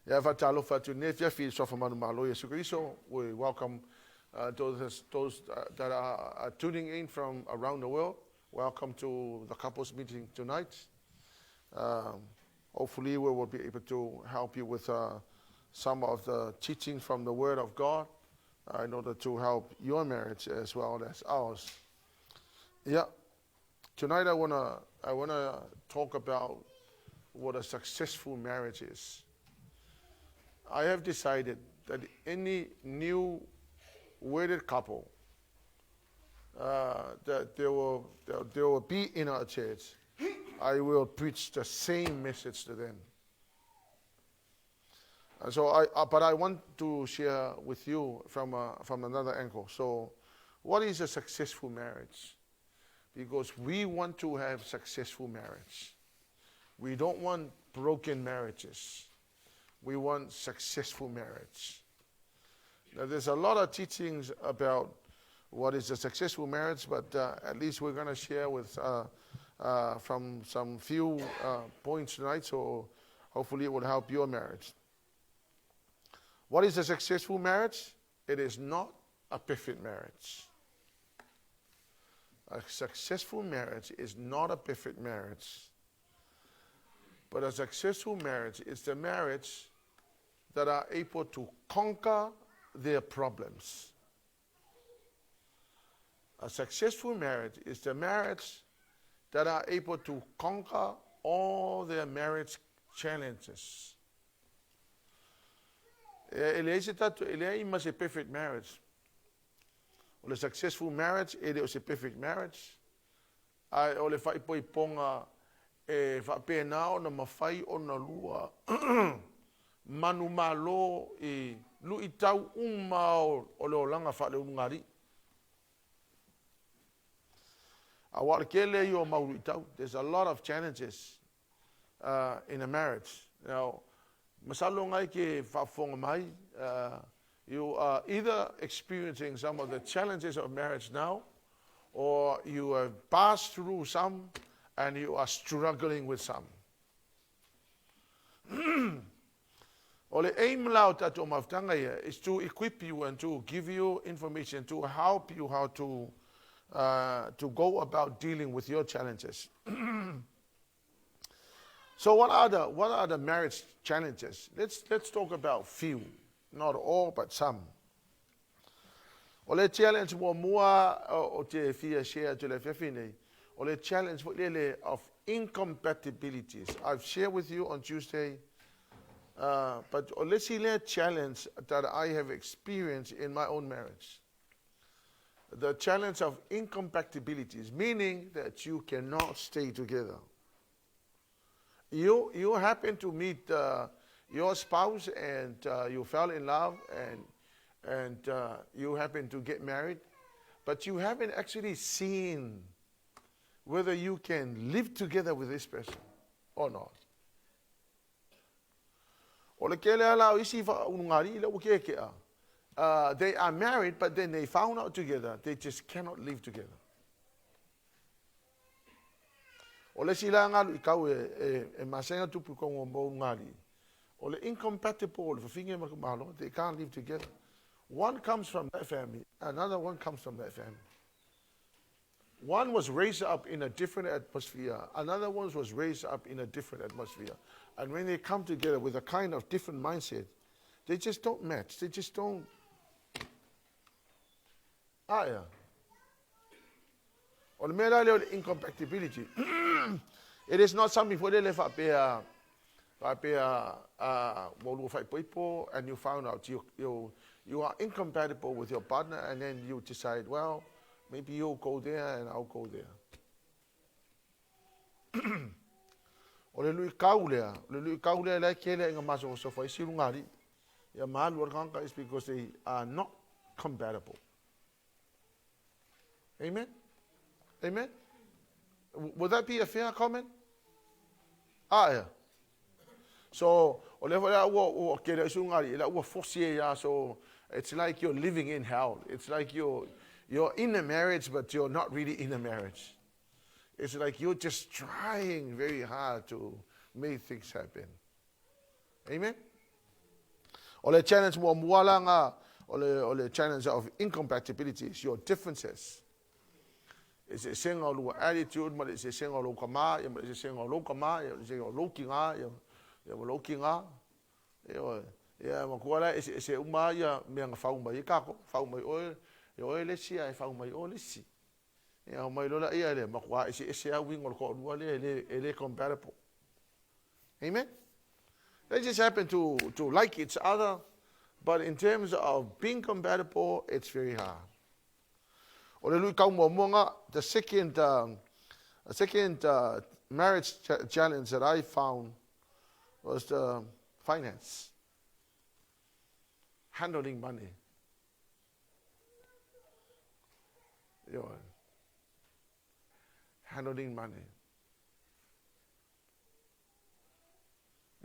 Yeah, fatalofa to Nefia Fi Sofamanu Malo Yesu. We welcome those that are tuning in from around the world. Welcome to the couples meeting tonight. Hopefully we will be able to help you with some of the teaching from the Word of God in order to help your marriage as well as ours. Yeah, tonight I wanna talk about what a successful marriage is. I have decided that any new wedded couple that there will be in our church, I will preach the same message to them. And so but I want to share with you from another angle. So, what is a successful marriage? Because we want to have successful marriage. We don't want broken marriages. We want successful marriage. Now, there's a lot of teachings about what is a successful marriage, but at least we're going to share with from some few points tonight, so hopefully it will help your marriage. What is a successful marriage? It is not a perfect marriage. A successful marriage is not a perfect marriage. But a successful marriage is the marriage that are able to conquer their problems. A successful marriage is the marriage that are able to conquer all their marriage challenges. Ele is a perfect marriage. A successful marriage, it is a perfect marriage. Ole fai poi ponga whapena o na mawhai o na lua. Manu malo I lui tau umao o leo langa whale ungari. Awar kele yo mauru tau. There's a lot of challenges in a marriage. Now, masalo ngai ke whafonga mai, you are either experiencing some of the challenges of marriage now, or you have passed through some, and you are struggling with some. Ole aim lao tato maftanga is to equip you and to give you information to help you how to go about dealing with your challenges. So what are the marriage challenges? Let's talk about few, not all, but some. Ole challenge mo mua o te fia share to le fefine. Ole challenge of incompatibilities. I've shared with you on Tuesday, but let's see the challenge that I have experienced in my own marriage. The challenge of incompatibilities, meaning that you cannot stay together. You happen to meet your spouse and you fell in love and you happen to get married, but you haven't actually seen whether you can live together with this person or not. They are married, but then they found out together they just cannot live together. Ole sila ngalu ikaw masenga tupu ko ngombo ngali. Ole incompatible they can't live together. One comes from that family, another one comes from that family. One was raised up in a different atmosphere, another one was raised up in a different atmosphere. And when they come together with a kind of different mindset, they just don't match. They just don't. Yeah. On the incompatibility, it is not something for the left up here. And you found out you are incompatible with your partner, and then you decide, well, maybe you'll go there and I'll go there. Ole lui kaulea like kele nga maso so fa isirungari. Ya mal workanga is because they are not compatible. Amen. Amen. Would that be a fair comment? Yeah. So, so it's like you're living in hell. It's like you're in a marriage, but you're not really in a marriage. It's like you're just trying very hard to make things happen. Amen? O le challenge mo muala nga, o le challenge of incompatibilities, your differences. Is a sing o lua attitude, ma is a sing o loka ma, ma is a sing o loka ma, ya sing o loki nga, ya loki nga. Ya ma kuala is a uma ya me nga fau mai kako, fau mai o le si ai fau mai o le si. Ya mai lola ia le ma kwa is a wing o ko lua le compatible. Amen. They just happen to like each other, but in terms of being compatible, it's very hard. O le lui kau mo the second marriage challenge that I found was the finance, handling money. Handling money.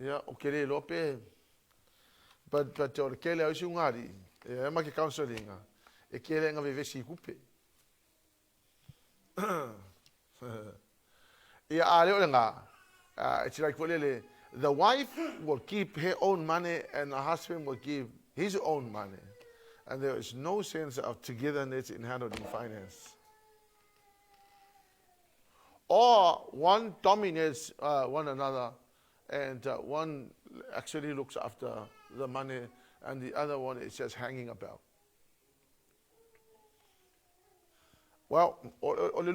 Yeah, okay, lope. But o kele o sungari, e ma ke counseling e kele nga vivesi kupe. Yeah, it's like the wife will keep her own money and the husband will give his own money. And there is no sense of togetherness in handling finance. Or one dominates one another and one actually looks after the money and the other one is just hanging about. Well, at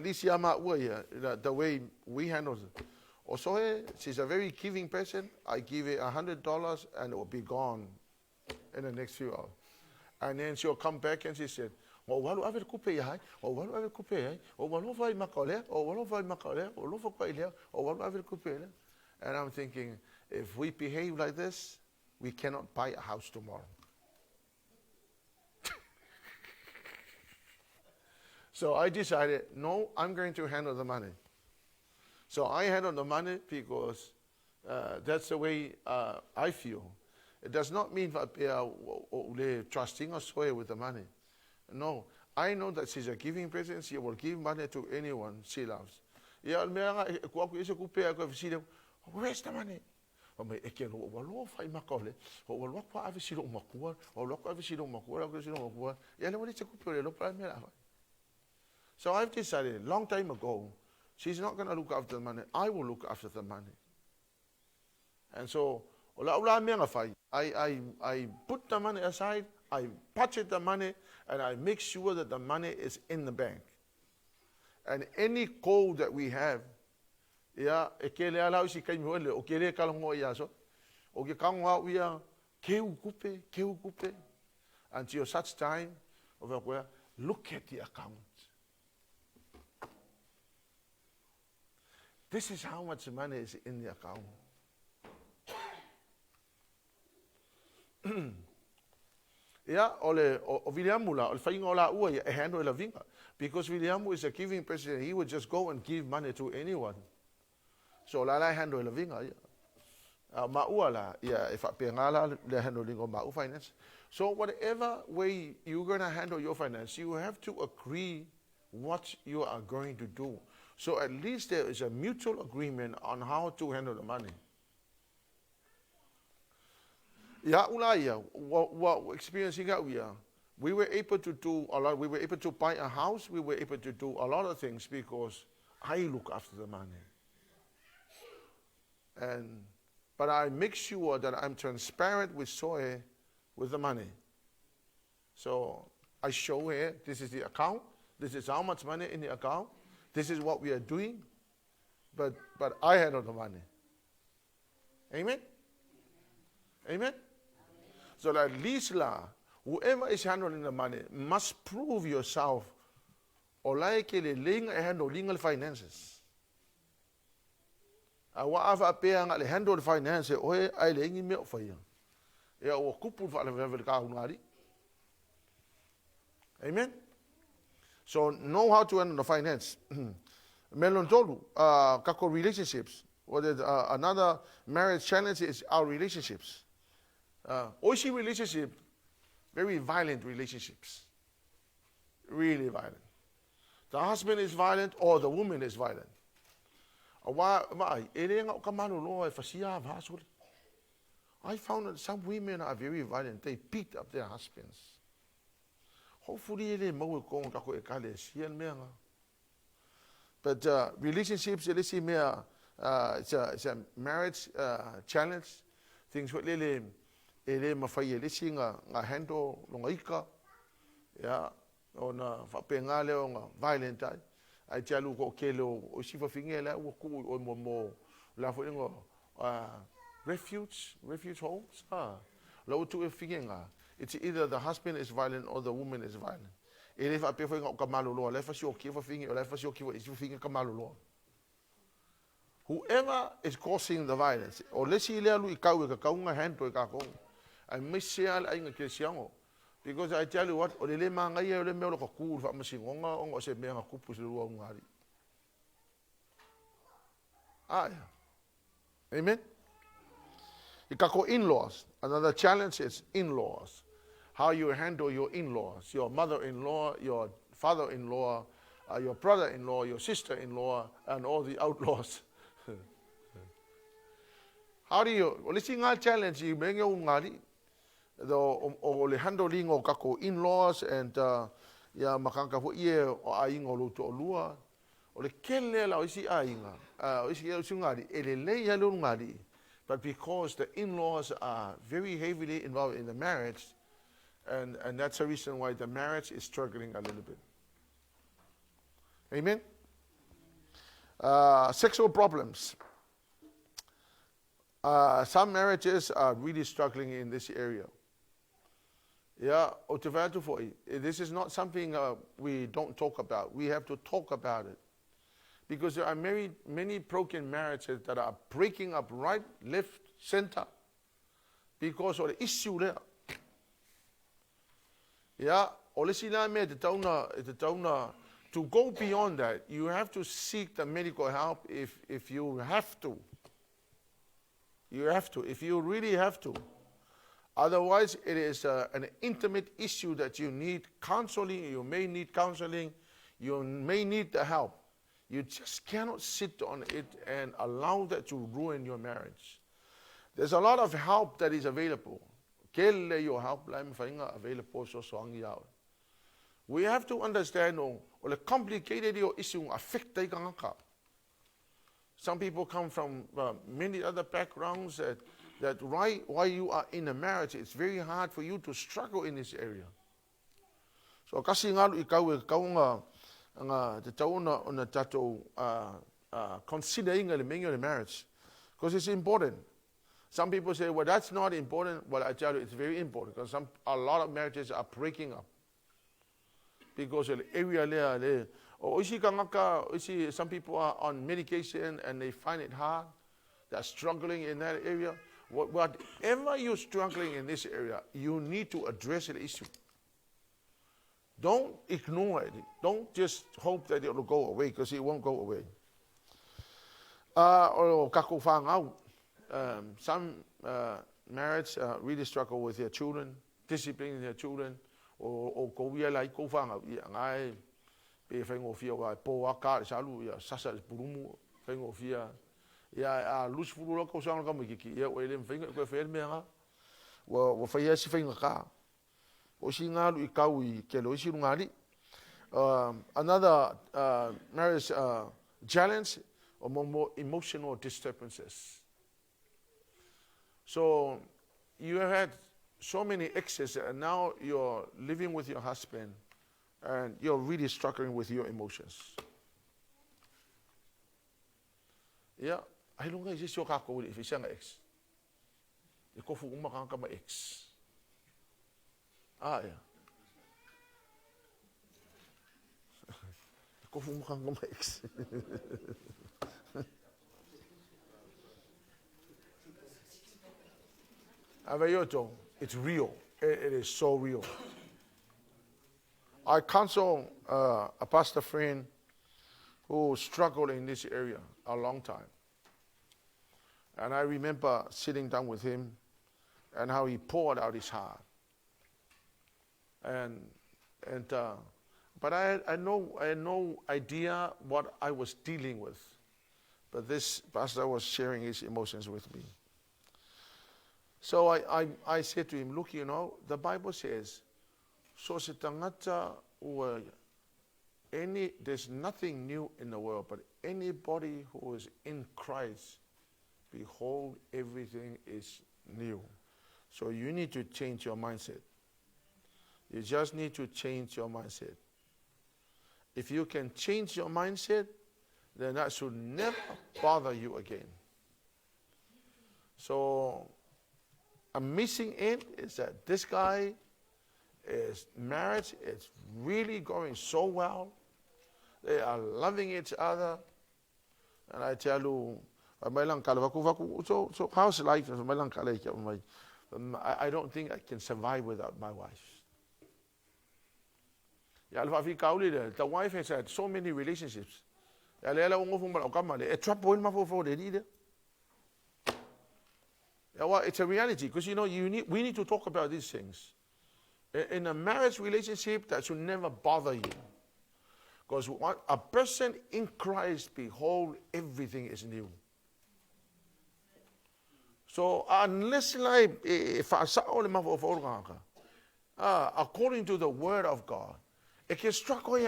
least the way we handle it. Also, she's a very giving person. I give her $100 and it will be gone in the next few hours. And then she'll come back and she said, and I'm thinking, if we behave like this, we cannot buy a house tomorrow. So I decided, no, I'm going to handle the money. So I handle the money because that's the way I feel. It does not mean that trusting us with the money. No, I know that she's a giving person. She will give money to anyone she loves. Where's the money? So I've decided a long time ago, she's not going to look after the money. I will look after the money. And so, I put the money aside, I budget the money, and I make sure that the money is in the bank. And any call that we have, until such time, look at the account. This is how much money is in the account. Because William is a giving person, he would just go and give money to anyone. So I handle the vinga. If I handling of finance. So whatever way you're going to handle your finance, you have to agree what you are going to do. So at least there is a mutual agreement on how to handle the money. What experiencing that we were able to do a lot. We were able to buy a house. We were able to do a lot of things because I look after the money. But I make sure that I'm transparent with Zoe with the money. So I show her, this is the account. This is how much money in the account. This is what we are doing. But I handle the money. Amen? Amen? So that at least whoever is handling the money must prove yourself or like handling finances. Whatever paying at the handle finances, I laying in milk for you. Amen? So know how to handle the finance. Melontolu, kako relationships. Another marriage challenge is our relationships. Oishi relationship, very violent relationships. Really violent. The husband is violent or the woman is violent. I found that some women are very violent. They beat up their husbands. Hopefully, they mo ko kako ekalesia menga. But relationships, it's a marriage challenge. Things what ele mafai ele nga handle longa ika. Yeah, ona fapengale nga violent. I tell you ko kelo o sifa fingela o ku o mo la fo ngo refuge homes. Lo tu e finga. It's either the husband is violent or the woman is violent. Ele fa pe fo ngo kamalolo la fa si o ki fo finga la fa si o ki fo finga kamalolo. Whoever is causing the violence, or let's see le lu ikau ka kaunga hando ka ko. I miss seal ai nga kesiango. Because I tell you what, o le manga ia le me lo ka ku fa masingonga o se me nga kupu se lu ngari. Amen. Ikako in-laws. Another challenge is in-laws. How you handle your in-laws, your mother-in-law, your father-in-law, your brother-in-law, your sister-in-law, and all the outlaws. How do you? Well, let's see a challenge. You bring your ngari. The handling of kako in-laws and ya makanga fo ie o ainga lo to lua. O le kele la o isi ainga. O isi o ngari. Ele le ya lo ngari. But because the in-laws are very heavily involved in the marriage, and that's the reason why the marriage is struggling a little bit. Amen. Sexual problems. Some marriages are really struggling in this area. Yeah, this is not something we don't talk about. We have to talk about it. Because there are many broken marriages that are breaking up right, left, center. Because of the issue there. Yeah, to go beyond that, you have to seek the medical help if you have to. You have to, if you really have to. Otherwise, it is an intimate issue that you need counseling. You may need counseling. You may need the help. You just cannot sit on it and allow that to ruin your marriage. There's a lot of help that is available. Your helpline available so we have to understand the complicated issue affect. Some people come from many other backgrounds that why you are in a marriage, it's very hard for you to struggle in this area. So kasi ngalu ikaw nga te tauna ona tato considering the marriage, because it's important. Some people say, well, that's not important. Well, I tell you, it's very important, because a lot of marriages are breaking up because of the area there. Some people are on medication and they find it hard. They're struggling in that area. Whatever you're struggling in this area, you need to address the issue. Don't ignore it. Don't just hope that it will go away, because it won't go away. Some marriage really struggle with their children, disciplining their children, or go like go fang I be Afioga po aka salu ya sasa purumu Afioga ya luz fulu ko sang ka miki ya welem finga ko fel menga wo fa ya si finga ka o singa lu ikawi kelo si ngari. Another marriage challenge or more emotional disturbances. So you have had so many exes, and now you're living with your husband, and you're really struggling with your emotions. Yeah, I don't know if it's your kako if it's an ex. You go for umakanga ex. Yeah. You go for umakanga ex. Avayoto, it's real. It is so real. I counsel a pastor friend who struggled in this area a long time. And I remember sitting down with him and how he poured out his heart. But I had no idea what I was dealing with. But this pastor was sharing his emotions with me. So I said to him, look, you know, the Bible says, so se tangata ua there's nothing new in the world, but anybody who is in Christ, behold, everything is new. So you need to change your mindset. You just need to change your mindset. If you can change your mindset, then that should never bother you again. So a missing in is that this guy is marriage is really going so well. They are loving each other. And I tell you, so how's life? I don't think I can survive without my wife. The wife has had so many relationships. It's a reality because you know we need to talk about these things. In a marriage relationship, that should never bother you. Because a person in Christ, behold, everything is new. So unless according to the word of God, it can struggle.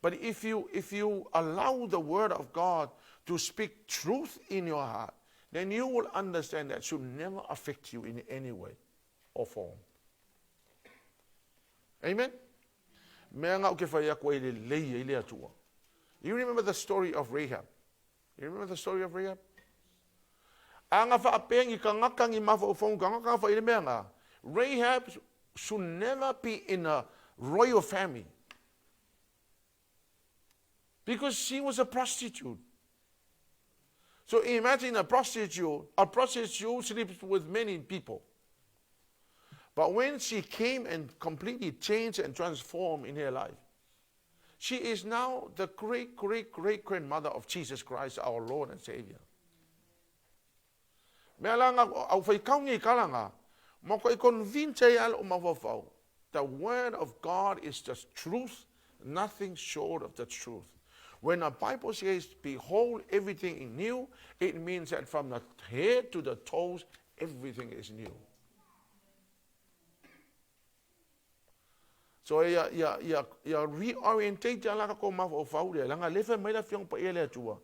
But if you allow the word of God to speak truth in your heart, then you will understand that should never affect you in any way or form. Amen? You remember the story of Rahab? You remember the story of Rahab? Rahab should never be in a royal family because she was a prostitute. So imagine a prostitute sleeps with many people. But when she came and completely changed and transformed in her life, she is now the great-great-great-grandmother of Jesus Christ, our Lord and Savior. The word of God is just truth, nothing short of the truth. When the Bible says, behold, everything is new, it means that from the head to the toes, everything is new. So ya reorientate ya la ko ma fo fau le nga le fe mai la fiong pa ele tua.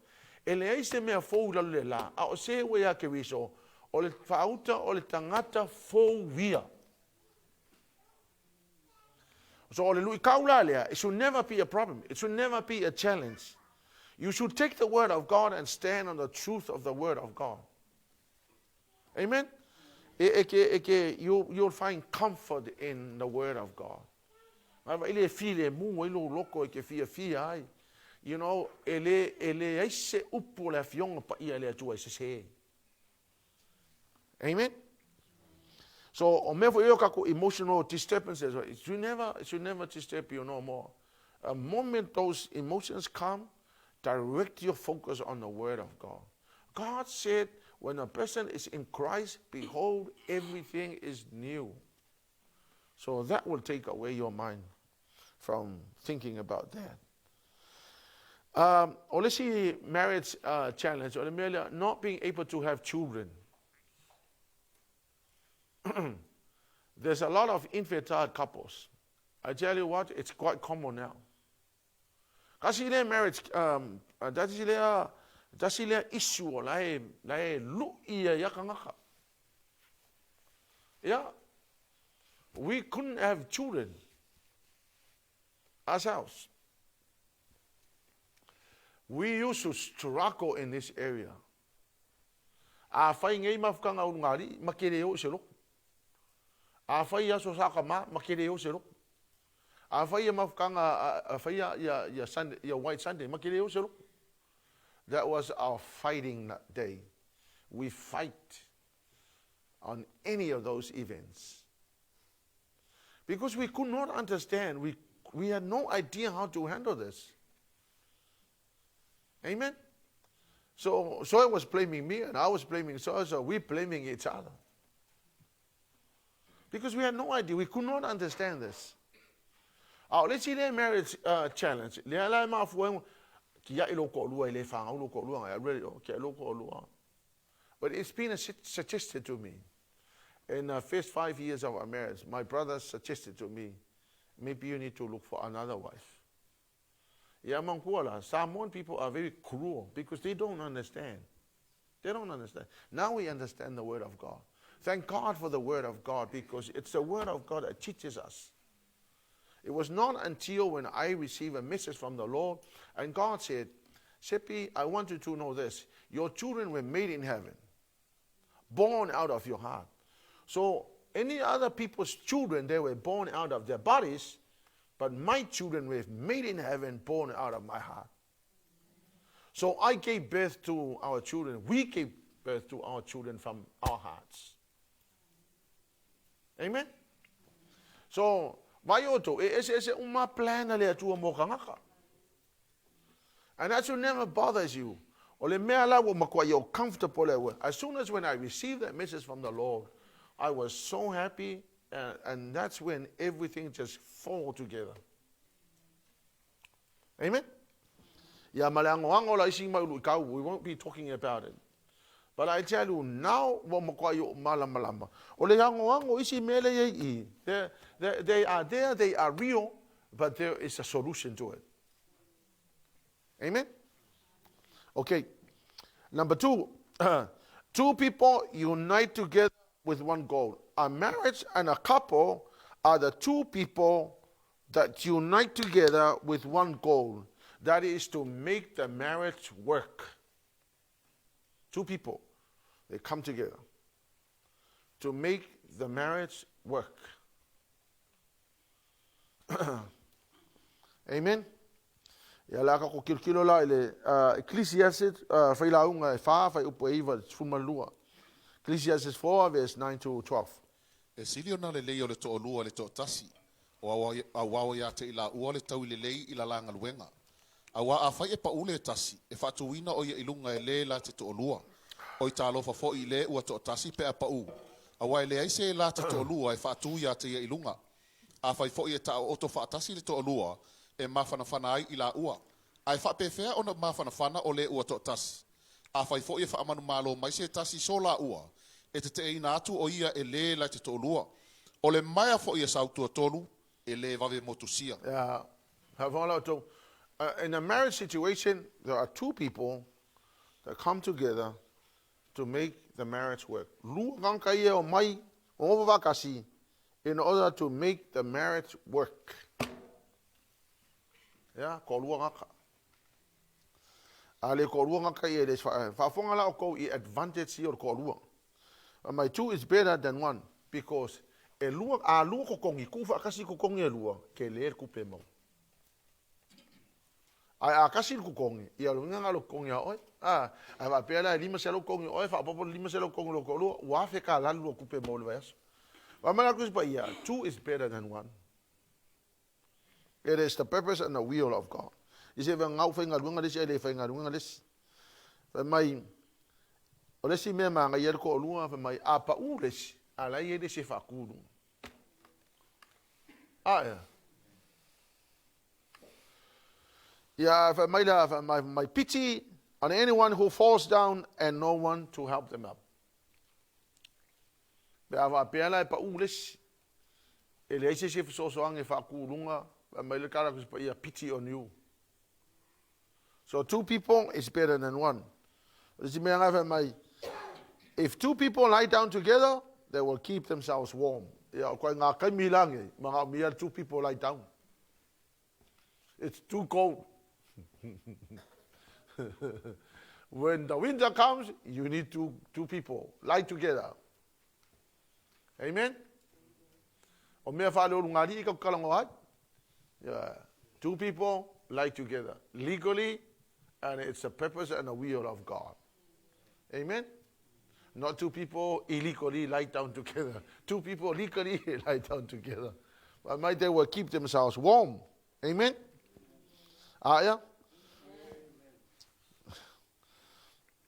Ele ai se me fo la le la. A o se we ya ke wiso o le fauta o le tangata fo via. So o le lui kaula le, it should never be a problem. It should never be a challenge. You should take the word of God and stand on the truth of the word of God. Amen. You'll find comfort in the word of God. You know, amen. So, emotional disturbances, it should never disturb you no more. A moment those emotions come, direct your focus on the word of God. God said, when a person is in Christ, behold, everything is new. So that will take away your mind from thinking about that. Or let's see marriage challenge, or not being able to have children. There's a lot of infertile couples. I tell you what, it's quite common now. Kasi le marriage, that's the issue lai lu iya yakangaka. Yeah, we couldn't have children ourselves. We used to struggle in this area. A fai ngai mafkanga ungari makireo selo. A fai ya so sakama makireo selo. A fai mafkanga a fai ya Sunday ya white Sunday makireo selo. That was our fighting that day. We fight on any of those events. Because we could not understand, we had no idea how to handle this. Amen? So it was blaming me and I was blaming so we blaming each other. Because we had no idea, we could not understand this. Let's see the marriage challenge. But it's been suggested to me In the first 5 years of our marriage, my brother suggested to me, maybe you need to look for another wife. Samoan people are very cruel because they don't understand. They don't understand. Now we understand the Word of God. Thank God for the Word of God, because it's the Word of God that teaches us. It was not until when I received a message from the Lord and God said, Sepi, I want you to know this. Your children were made in heaven, born out of your heart. So any other people's children, they were born out of their bodies, but my children were made in heaven, born out of my heart. So I gave birth to our children. We gave birth to our children from our hearts. Amen? So, Vayoto, ese uma plan le atua mokangaka. And that should never bothers you. Ole meala wo makwa yo comfortable lewe. As soon as when I received that message from the Lord, I was so happy, and that's when everything just fall together. Amen? We won't be talking about it. But I tell you, now, they are there, they are real, but there is a solution to it. Amen? Okay. Number 2, 2 people unite together with one goal. A marriage and a couple are the 2 people that unite together with one goal. That is to make the marriage work. 2 people, they come together to make the marriage work. Amen? Yalaka ko kilkilo la ile ECCLESIATES FAILAUGA fai upeiva fumalua. ECCLESIATES 4 verse 9 to 12. E silio na le lei o le to olua le to tasi. O awao ya te ila ua le tau le lei ila langa luenga. Awa a fai e pa ule tasi, e fatuina o ia ilunga e le la te to olua. O i talo fa fo i le ua to tasi pe a pa u. Awa e le aise la te to olua e fatu ia te ia ilunga. A fai fo i e ta o to fa tasi le to olua e mafana fana ai ila ua. Ai fa pe fea ona mafana fana o le ua to tasi. A fai fo i e fa amanu malo mai se tasi so la ua. E te ina atu o ia e le la te to olua. O le maia fo i e sautua tolu e le vave motusia. In a marriage situation, there are 2 people that come together to make the marriage work. In order to make the marriage work. Yeah, advantage my 2 is better than 1 because ai akasi ku kongi ia lunga lo kongi oi ava pela lima selo kongi oi fa popo lima selo kongi lo kolo wa fe ka la lo kupe mo le vas wa mala ku pa ia 2 is better than 1. It is the purpose and the will of God. Ise va ngau fe ngalunga le se le fe ngalunga le fa mai o le si me ma nga yer ko lunga fa mai apa u le ala ye de se fa ku yeah, my pity on anyone who falls down and no one to help them up. Pity on you. So 2 people is better than 1. If 2 people lie down together, they will keep themselves warm. 2 people lie down. It's too cold. When the winter comes, you need 2 people lie together. Amen. Yeah. 2 people lie together legally, and it's the purpose and the will of God. Amen. Not 2 people illegally lie down together. 2 people legally lie down together. But they will keep themselves warm. Amen. Yeah.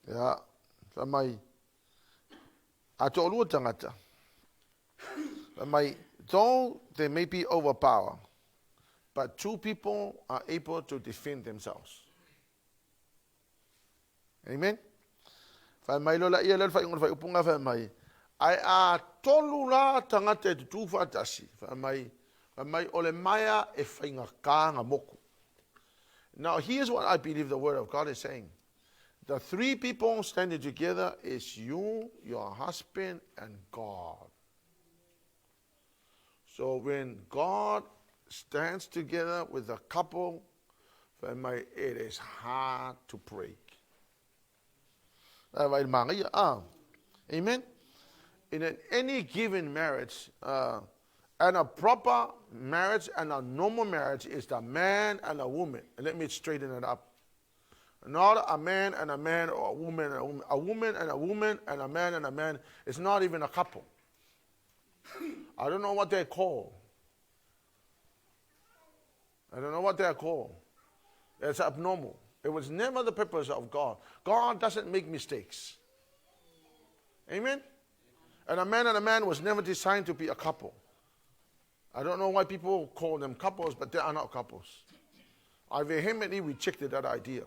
Yeah. Mai atolu tangata. Mai though they may be overpowered, but 2 people are able to defend themselves. Amen. Fa mai lola ia le fa ingon fa upunga fa mai ai a tolu la tangata te tu fatasi fa mai ole maya e whainga kānga moku. Now here's what I believe the word of God is saying. The three people standing together is you, your husband, and God. So when God stands together with a couple, it is hard to break. Amen? In any given marriage, and a proper marriage and a normal marriage is the man and a woman. And let me straighten it up. Not a man and a man, or a woman and a woman. A woman and a woman and a man. It's not even a couple. I don't know what they're called. I don't know what they're called. It's abnormal. It was never the purpose of God. God doesn't make mistakes. Amen? And a man was never designed to be a couple. I don't know why people call them couples, but they are not couples. I vehemently rejected that idea.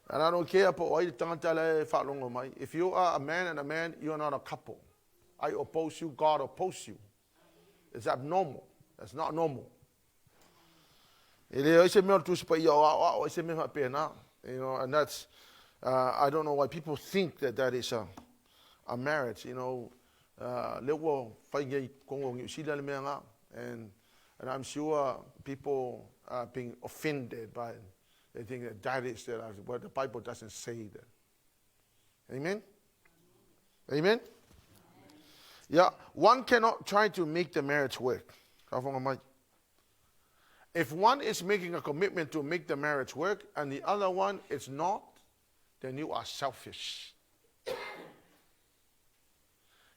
And I don't care if you are a man and a man, you are not a couple. I oppose you, God opposes you. It's abnormal. That's not normal. You know, and that's, I don't know why people think that is a marriage, you know. And I'm sure people are being offended by it. They think that is that, but the Bible doesn't say that. Amen? Amen? Yeah, one cannot try to make the marriage work. If one is making a commitment to make the marriage work and the other one is not, then you are selfish.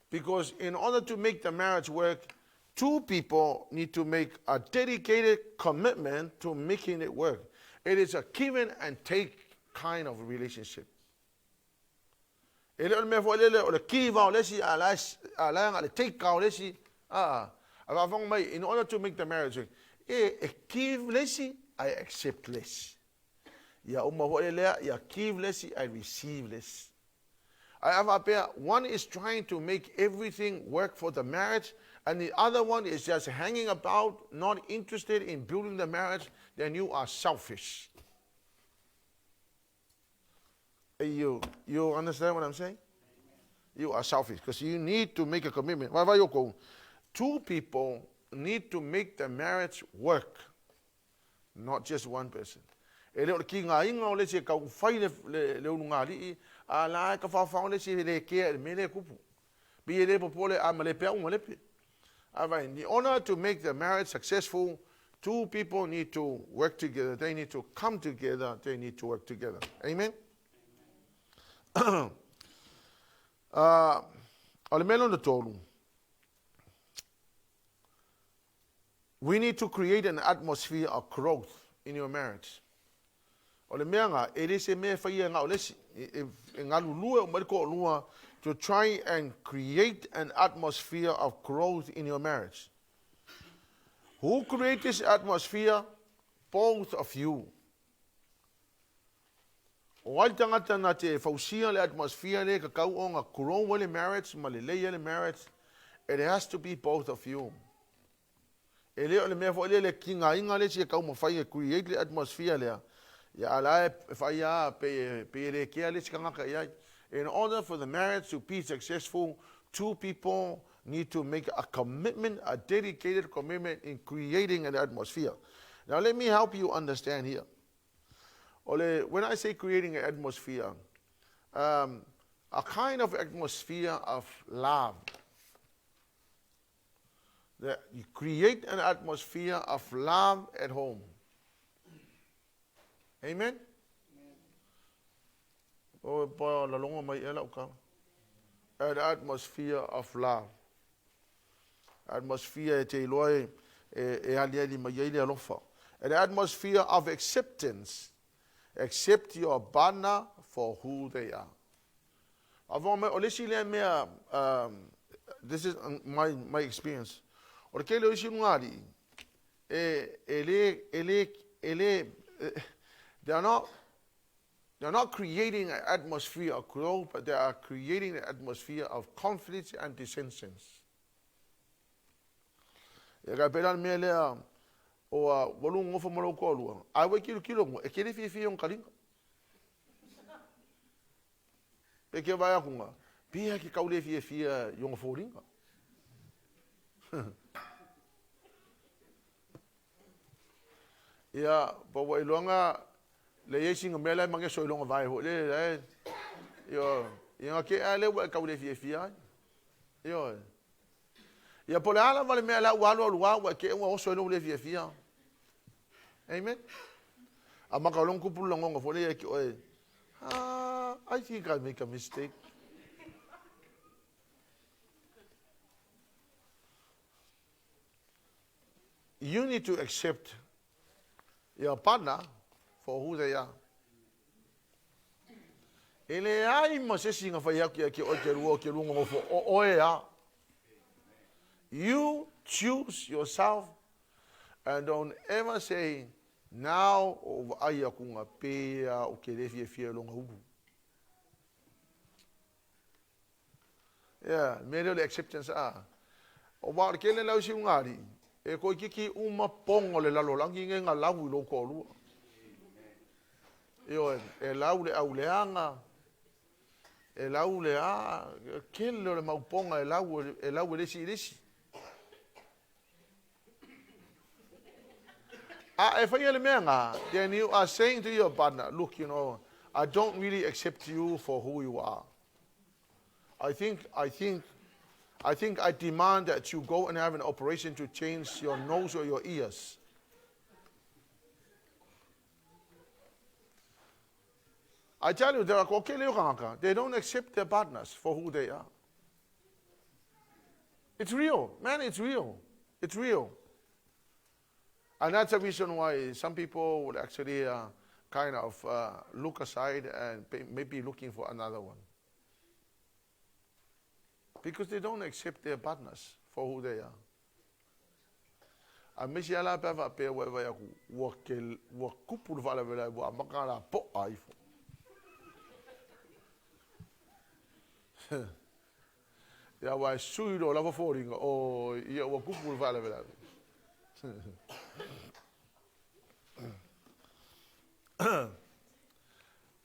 Because in order to make the marriage work, two people need to make a dedicated commitment to making it work. It is a give and take kind of relationship. In order to make the marriage work, give less, I accept less. Give less, I receive less. I have a pair. One is trying to make everything work for the marriage, and the other one is just hanging about, not interested in building the marriage. Then you are selfish. You understand what I'm saying? You are selfish because you need to make a commitment. Two people need to make the marriage work, not just one person. In order to make the marriage successful, two people need to work together. They need to come together. They need to work together. Amen? We need to create an atmosphere of growth in your marriage. To try and create an atmosphere of growth in your marriage. Who creates this atmosphere? Both of you. It has to be both of you. Create the atmosphere. In order for the marriage to be successful, two people need to make a commitment, a dedicated commitment in creating an atmosphere. Now let me help you understand here. When I say creating an atmosphere, a kind of atmosphere of love. That you create an atmosphere of love at home. Amen? An atmosphere of love. Atmosphere an atmosphere of acceptance. Accept your partner for who they are. This is my experience. They are not They're not creating an atmosphere of growth, but they are creating an atmosphere of conflicts and dissensions. E ka pela me lea o wolu ngofo mo ko lu. Ai we kilo mo e kele fi on kalinga. E ke vai akunga. Pia ki kaule fi yon folinga. Ya, po wa ilonga le yesi ngomela mange so ilonga vai ho le yo yang ke ale wa kaule fi yo ya po la vale me la wa ke wa so ilonga le fi amen amaka long kupul long ngo fo le ke I think I make a mistake. You need to accept your partner for who they are. Ele ai mo se singa fa ya ki o ke lungo fo o ya. You choose yourself and don't ever say now o ai ku nga pe o ke le fi longa hu. Yeah, mere le acceptance o ba ke le lau si ngari e ko kiki uma pongo le lalo langi nga lau lo ko lu. Yo e lau le auleanga e lau le ke le mauponga e lau le si. If then you are saying to your partner, look, I don't really accept you for who you are. I think I demand that you go and have an operation to change your nose or your ears. I tell you, they don't accept their partners for who they are. It's real, man, it's real. It's real. And that's the reason why some people would actually kind of look aside and maybe looking for another one. Because they don't accept their partners for who they are. And Messi ala peva pe wa ya wa kupul vala vela wa makala po aifo. Ya wa suido la foringa o ya wa kupul vala vela.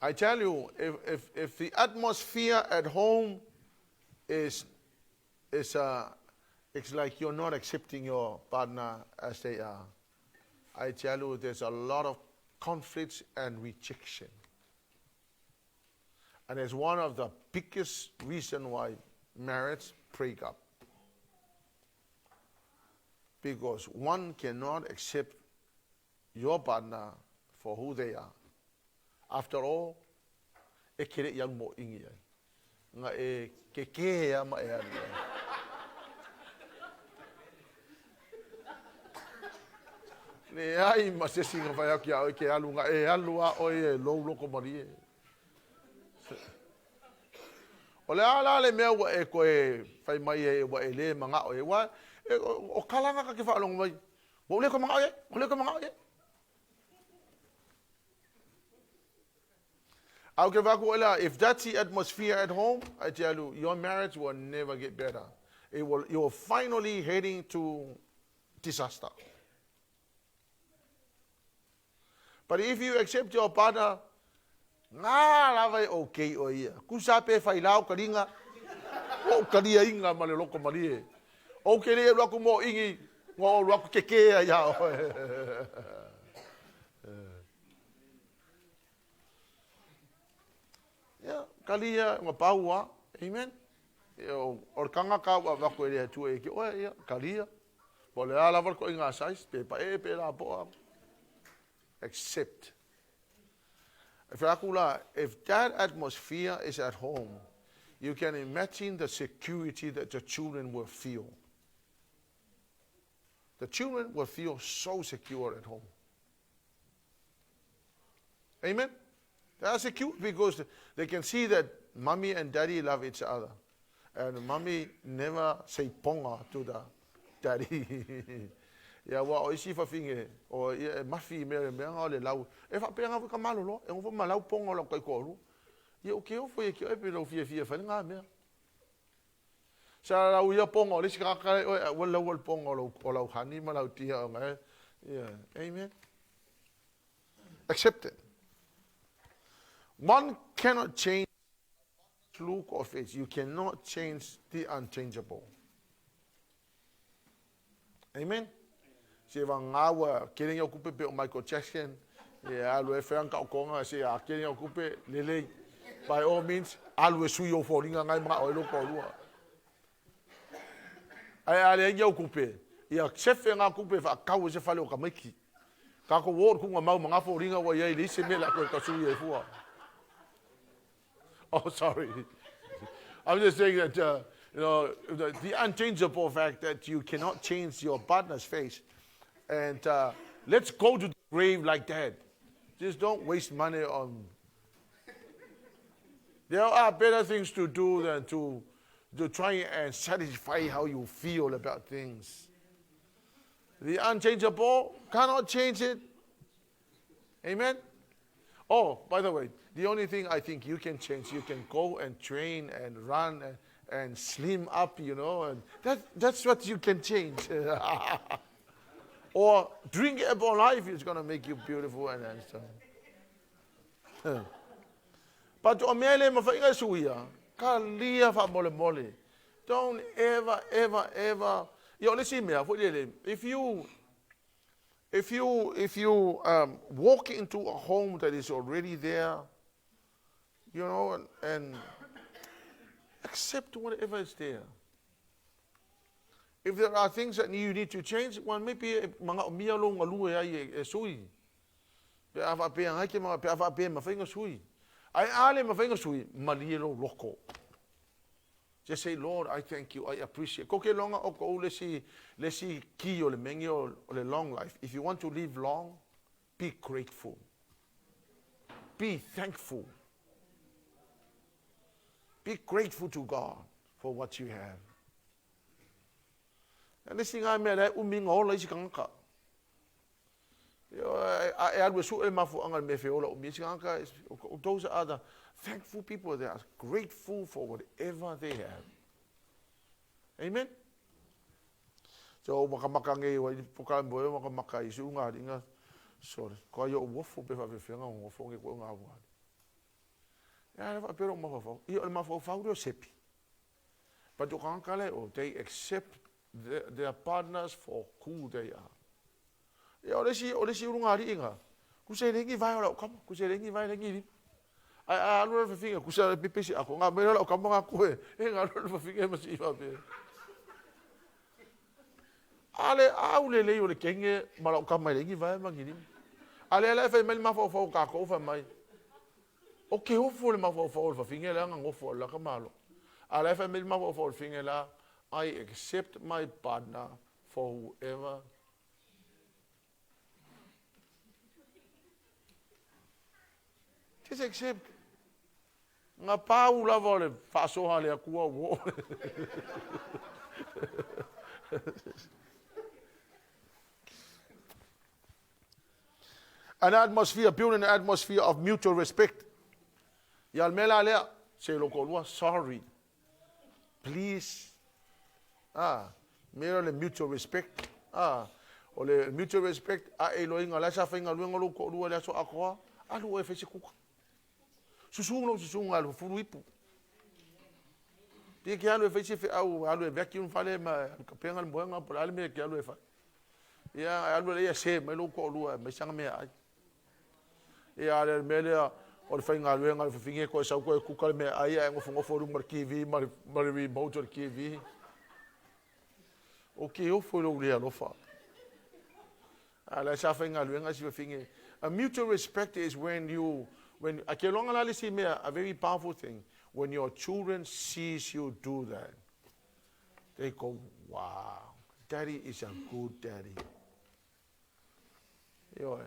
I tell you, if the atmosphere at home is it's like you're not accepting your partner as they are, I tell you, there's a lot of conflicts and rejection. And it's one of the biggest reasons why marriage break up. Because one cannot accept your partner for who they are. After all, e kere yang mo ingi nga e ke ya ma e ne ai ma se singa fa ya ke alu nga e alua o e lo ko mari ole ala le me wa e ko e fai mai e wa e le manga o e wa o kalanga ka ke fa long mai wo le ko manga e if that's the atmosphere at home, I tell you, your marriage will never get better. You're finally heading to disaster. But if you accept your partner, lava okay o ia. Kusape FAILAUGA kalinga. O kalia inga male loko mali. O kele loko mo ingi, ngo loko keke ya. Yeah, kalia nga paua, amen. Or kanga ka wa ko ele tu e ki o ya kalia. Pole ala vol ko inga sais pe pa e pe la po. Accept. If that atmosphere is at home, you can imagine the security that the children will feel. The children will feel so secure at home. Amen. They are secure because they can see that mommy and daddy love each other. And mommy never say ponga to the daddy. Ia wa o isi whawhinge, o ia mafi mea mea ngā o le lau. E whapea ngā wika malolo, e ngofo malau ponga o lau kai kōru. Ia o ke ofo ia ki o epe lau fia fia whale ngā mea. Sa lau ia ponga o lesi kakare, o lau al ponga o lau hani, ma lau tia o ngai. Yeah, amen. Accept it. One cannot change look or face. You cannot change the unchangeable. Amen. Se va ngawa kering yo kupe pe Michael Jackson, ya alu e franka o konga se a kering yo kupe lele. By all means, alu e sui o foringa ngai ma o lo ko lua. Ai ale yo kupe. Ia chefe nga kupe fa kau se fale o kamiki. Ka ko wor ku nga mau mga foringa wa ye li se me la ko ka sui e fua. Oh, sorry. I'm just saying that, you know, the unchangeable fact that you cannot change your partner's face. And let's go to the grave like that. Just don't waste money on... There are better things to do than to try and satisfy how you feel about things. The unchangeable, cannot change it. Amen? Oh, by the way, the only thing I think you can change, you can go and train and run and slim up, you know, and that's what you can change. Or drink apple life is going to make you beautiful and handsome. But omele mafainga suya, kalia fa mole mole. Don't ever. Yo, listen me. If you walk into a home that is already there, you know, and accept whatever is there. If there are things that you need to change, well, maybe mga umia lo ngalu ai sui. Pe ava pe ngai ke mga pe ava pe mafainga sui. Ai ale mafainga sui malielo loko. Just say, Lord, I thank you, I appreciate. Ko ke longa o ko lesi ki o le mengi o le long life. If you want to live long, be grateful. Be thankful. Be grateful to God for what you have. And this thing I made, uming all is kanka. I had with so mafu angal mefeola umiskanka. Those are the thankful people. They are grateful for whatever they have. Amen. So makamakange wa pokal boyo makamakai sunga dinga. Sorry. Ko yo wofo be fa fenga wofo nge ko ngawa. Ja, pero mafo. Io mafo faudo sepi. But you can't call it, they accept their partners for who they are. Ja, olesi urungari inga. Kusai lengi vai ola kam, kusai lengi vai lengi. Ai alu fa finga kusai pipisi ako nga mera ola kam nga ko e nga fa finga masi fa be. Ale aule le yo le kenge mala kam mai lengi vai mangini. Ale fa mel mafo fo ka ko fa mai. Okay, hopefully ma for finger lang ang offer la kamalo. Ala fa mil ma for finger la, I accept my partner for whoever. Just accept. Nga pau la vole faso hale akua wo. An atmosphere, building an atmosphere of mutual respect. Yal mela lea, se lo kolua, sorry. Please. Mera le mutual respect. O le mutual respect, e loinga la sa fainga luenga lo kolua le so akoa, alu e fese kuka. Susunga lo furuipu. Pia ki alu e fese fe au, alu e vacuum fale ma kapenga le moenga, por ale me ki alu e fa. Ia alu le se me lo kolua, me sanga me ai. Ia ale mele o le whainga luenga le whawhinge koe sau koe kukale me aia e ngofo ru markiwi, mari motor kiwi. O ke ofo lo rea lofa. La sa whainga luenga si whawhinge. A mutual respect is when ake longa lale si mea, a very powerful thing, when your children sees you do that. They go, wow, daddy is a good daddy. Yo,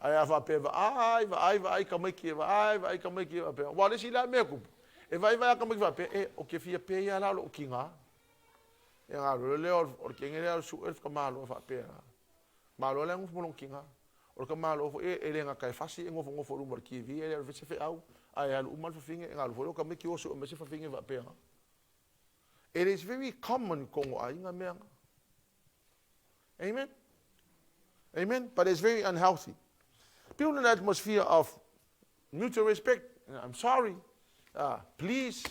ai ava peva ai kamiki ai kamiki pe wale si la meku e vai ka miki pe o ke fia pe ya la lo kinga E ngā role leo o kinga leo su e whakamalo e whapea. Malo leo ngofo molong kinga. O ka malo fo e le nga kai fasi e ngofo rumor ki vi e le vese fe au. Ai alu umal fa finga e ngā lufo leo ka meki osu o mese fa finga whapea. It is very common kongo ai ngā mea. Amen? Amen? But it's very unhealthy. Build an atmosphere of mutual respect. I'm sorry. Please.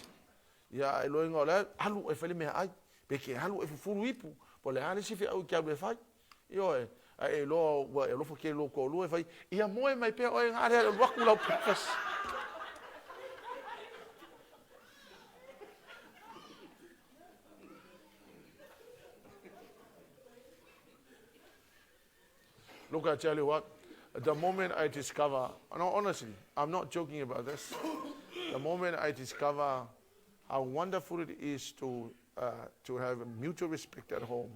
Ya e loinga o lea, halu e whele mea ai. Peke halu e fufuru ipu. Po le hale sifi au kia ue whai. Io e lo wa e lofo ke lo ko lo e whai. Ia moe mai pea o e ngāre e waku lau preface. Look, I tell you what, the moment I discover, no, honestly, I'm not joking about this. The moment I discover how wonderful it is to have mutual respect at home.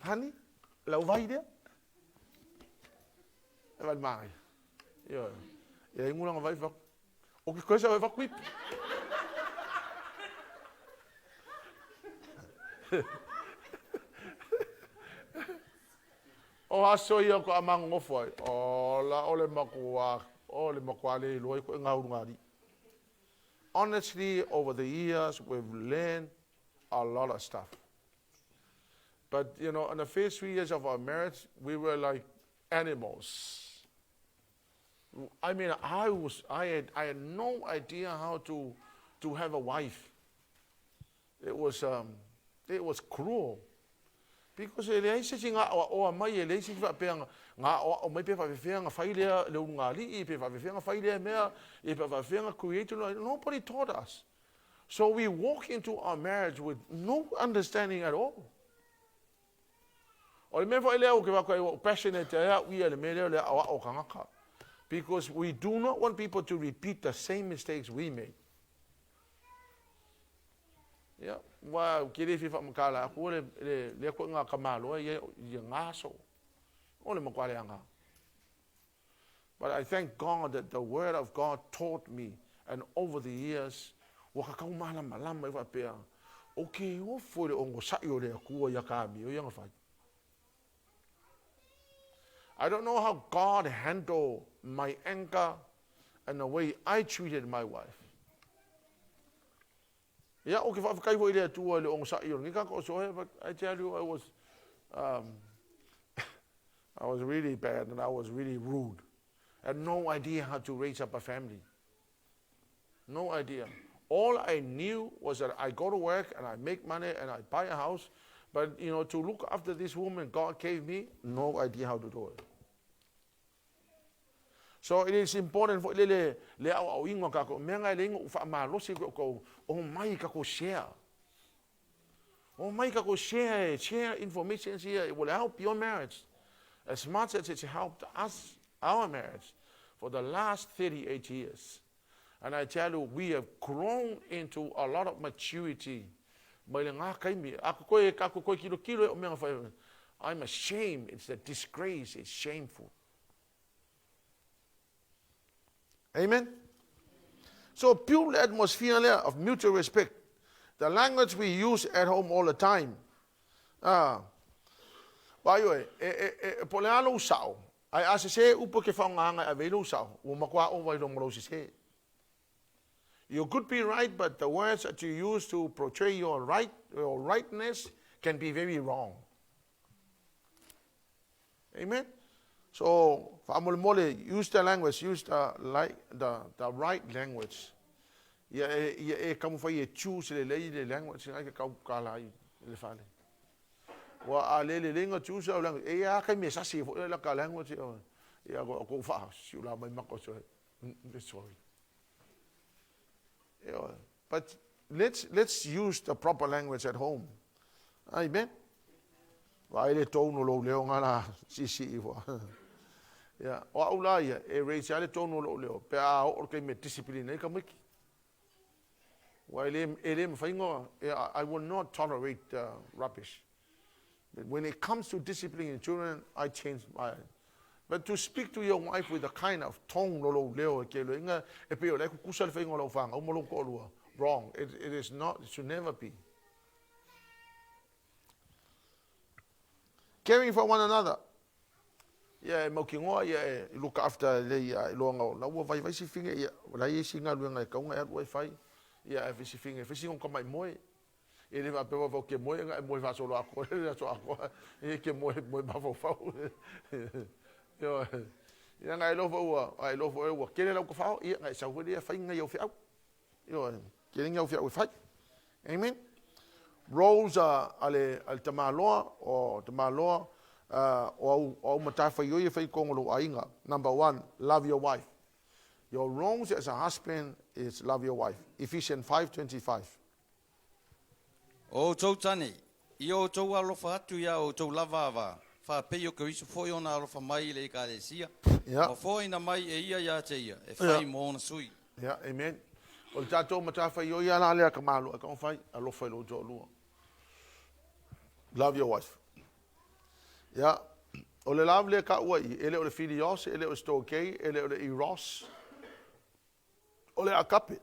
Honey, lau vai dia? E vai mai. Yo. E ngula vai va. O que coisa vai va quip. O aso ia ko amang ngofoi. O la ole makua le loi ko ngauru ngari. Honestly, over the years, we've learned a lot of stuff. But, you know, in the first 3 years of our marriage, we were like animals. I mean, I had no idea how to have a wife. It was cruel. Because e lei se nga o mai e lei se fa pe nga o mai pe fa fe nga faile le nga li pe fa fe nga faile me e pe fa fe nga create. Nobody taught us. So we walk into our marriage with no understanding at all. O me fa ele o ke va ko passionate ya we le me le o kanga. Because we do not want people to repeat the same mistakes we made. Yeah, wow, kiri fi fa makala ko le ko nga kamalo ye ngaso. Ole makwale anga. But I thank God that the word of God taught me, and over the years wa ka mala malama fa pe. Okay, o fo le ongo sa yo le ku ya ka mi o yang fa. I don't know how God handled my anger and the way I treated my wife. Yeah, okay, if I go there to le ong sa iyo, but I tell you, I was really bad and I was really rude. I had no idea how to raise up a family. No idea. All I knew was that I go to work and I make money and I buy a house, but you know, to look after this woman God gave me, no idea how to do it. So it is important for le au ingo ka ko menga le ingo fa malo si ko o mai ka ko share. O mai ka ko share information here. It will help your marriage as much as it's helped us, our marriage, for the last 38 years. And I tell you, we have grown into a lot of maturity. I'm ashamed. It's a disgrace. It's shameful. Amen? So build the atmosphere of mutual respect. The language we use at home all the time. By the way, poleano usao. Ai asese upo ke whaonganga a velo usao. Umakwa over dong molosise. You could be right, but the words that you use to portray your rightness can be very wrong. Amen? So, use the language, use the right language. Kamu fa choose the language ai ka kala le fale. Wa ale le lenga choose o language. Ka me sa se la ka language go fa si la mai mako so. Sorry. But let's use the proper language at home. Amen. Wa ile tono lo le ngala si wa. Yeah, wa ulaya e racial tono lo leo pe a o ke me discipline ka miki. Wa ele mfaingo I will not tolerate rubbish. But when it comes to disciplining children, I change But to speak to your wife with a kind of tone lolo leo ke lo inga e pe o le ku kusa le fa ngolo fanga o mo lo ko lua. Wrong. It is not. It should never be. Caring for one another. Yeah, mo kingoa yeah, look after le ya longa. La wo vai vai si finga ya. La ye singa luenga ka unga at wifi. Yeah, if si finga, if si on kama moi. Ele va pe va ke moi nga moi va solo ako. Le so ako. E ke moi ba fo fa. Yo. Ya ngai lo fo ai lo fo wa. Ke le lo ko fa. Ya ngai sa ho dia fa nga yo fa. Yo. Ke le nga fa fa. Amen. Roles ale al tamaloa o tamaloa o matafa yo ye fai kongolo ainga. Number 1, love your wife. Your roles as a husband is love your wife. Ephesians 5:25. O tau tane, I o tau alofa atu ia o tau lava fa peio ke iso foi ona alofa mai le ekalesia. Yeah. O foi na mai e ia ia te ia, e fai mo na sui. Yeah, amen. O le tatou matafa yo ia la le ka malo ka fai alofa lo jo lu. Love your wife. Yeah. O le love le ka ua I, ele o le filios, ele o le stokei, ele o le eros. O le akape.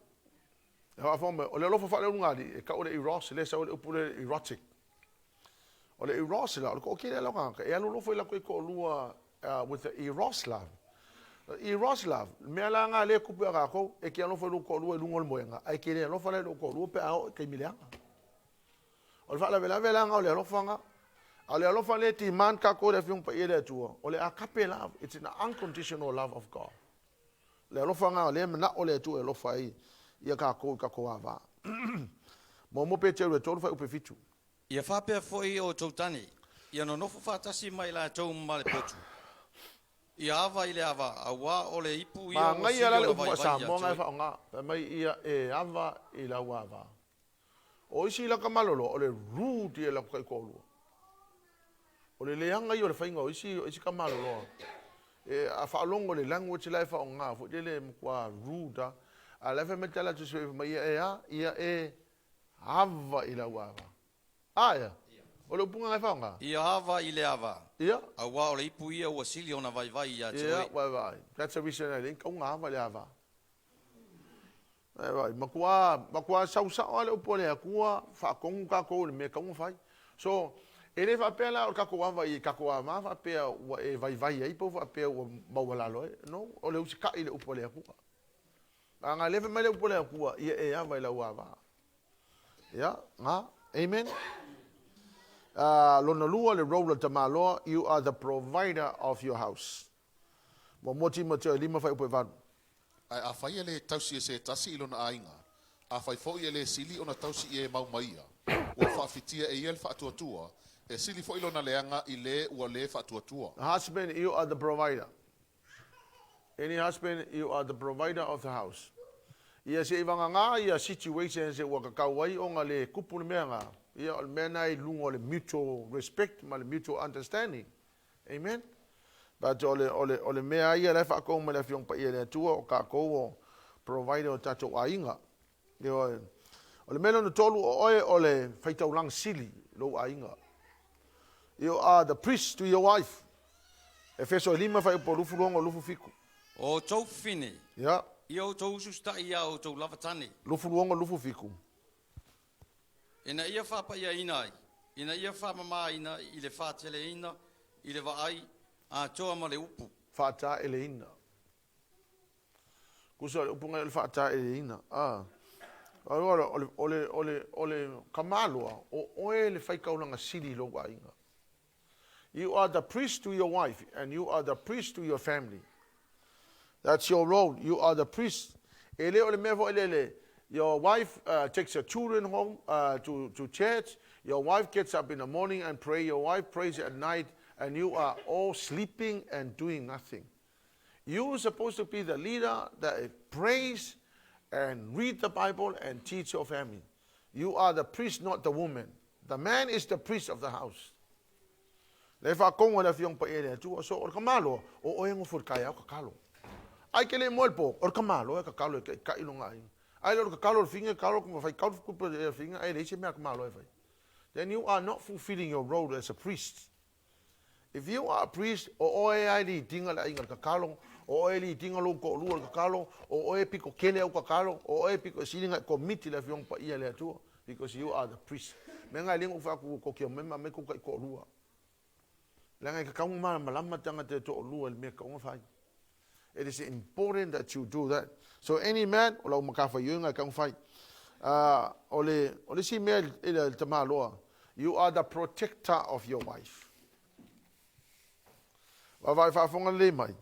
Ha fome, o le lofa fa le ngadi, e ka o le eros, le sa o le upule erotic. O le eros la, o ko ke le longa, e alo lofa la ko lua with the eros love. Eros love, me la nga le kupu ga ko, e ke alo fa lu ko lua lungol moenga, ai ke le lofa le ko lua pe ao ke mileanga. O le fa la vela nga o le lofa nga. O le alofa le ti man ka ko le fiung pa ele tua. O le akape love, it's an unconditional love of God. Le alofa nga le na o le tua alofa ai ia ka ko ava. Mo pe te le tolu fa upe fitu. Ia fa pe foi o tau tane, ia no nofo fa tasi mai la tau male potu. Ia ava ile ava, awa o le ipu ia Ma o ngai sili ala o le la upa vai sa vai mo ngai ia fa nga. Mai ia e ava I la ava. O isi la ka malolo o le rude la ka ko lu. O le leanga I o le fainga o isi ka malolo. E a fa longo le language la fa nga fo le mkwa ruda. A le fa metala tu se mai ia e ava I la ava. Aya. O le punga fa nga. Ia ava ile ava. Ia. Awa o le ipu ia o sili o na vai vai ia te Ia, oi. vai. That's a reason I think nga ava le ava. Vai, makua sausa o le upole akua fa kongu ka ko le me kongu fai. So, ele va pela o ka ko ava I ka ko ava va pe o e vai ai po va pe o mawala lo. No, o le usika I le upole akua. Anga leve mai le upole akua I e ava I la ava. Ya, nga, amen. Lona lua le role ta malo, you are the provider of your house. Mo moti mo te lima fai upe vanu. Ai a fai ele tausi e se tasi I lona ainga. A fai fo ele sili ona tausi e mau maia. Ua whaafitia e iel whaatuatua. E sili fo ilona leanga I le ua le whaatuatua. Husband, you are the provider. Any husband, you are the provider of the house. Ia se ivanga ngā ia situation se ua kakauai o ngā le kupu le mea ngā. Ia o le mea nai lungo le mutual respect, ma le mutual understanding. Amen? But ole mea ia le whaakou me le fiong pa ia le tua o kākou o provider o tatou ainga. Ole mea no tolu o oe o le whaitaulang sili lo ainga. You are the priest to your wife. EFESO 5 whai upo lufu longo lufu fiku. O tau fine, Yeah. ia o tau susta ia o tau lava tane. Lufu longo lufu fiku. Ina ia whapa ia ina ai. Ina ia whapa maa ina, I le whātele ina, I le waai, a toa ma le upu. Fata ele ina. Kusa le upunga ele fata ele ina. Ole kamalua o oe le whaikaulanga sili lo ainga. You are the priest to your wife and you are the priest to your family. That's your role. You are the priest. Ele ole mevo ele. Your wife takes your children home to church. Your wife gets up in the morning and pray. Your wife prays at night and you are all sleeping and doing nothing. You're supposed to be the leader that prays and read the Bible and teach your family. You are the priest, not the woman. The man is the priest of the house. Le fa kongo le fiong pa ele tu so or kamalo o oengo fur kaya ka kalo. Ai ke le molpo or kamalo ka kalo ka ilunga ai. Ai lo ka kalo finga kalo ko fa kalo ku finga ai le se me kamalo ai. Then you are not fulfilling your role as a priest. If you are a priest, o oe ai li tinga la inga kakalo, o oe li tinga lo ko lua kakalo, o oe piko kele au kakalo, o oe piko silinga komiti la fiong pa ia le atua, because you are the priest. Menga lingo fa ko kia mema me ko ko lua. Langa ka kaunga ma malama tanga te to lua le me ka fai. It is important that you do that. So any man, o lau makafa yunga kaunga fai. Ole si me ele tama loa. You are the protector of your wife. Vai whaafonga le mai.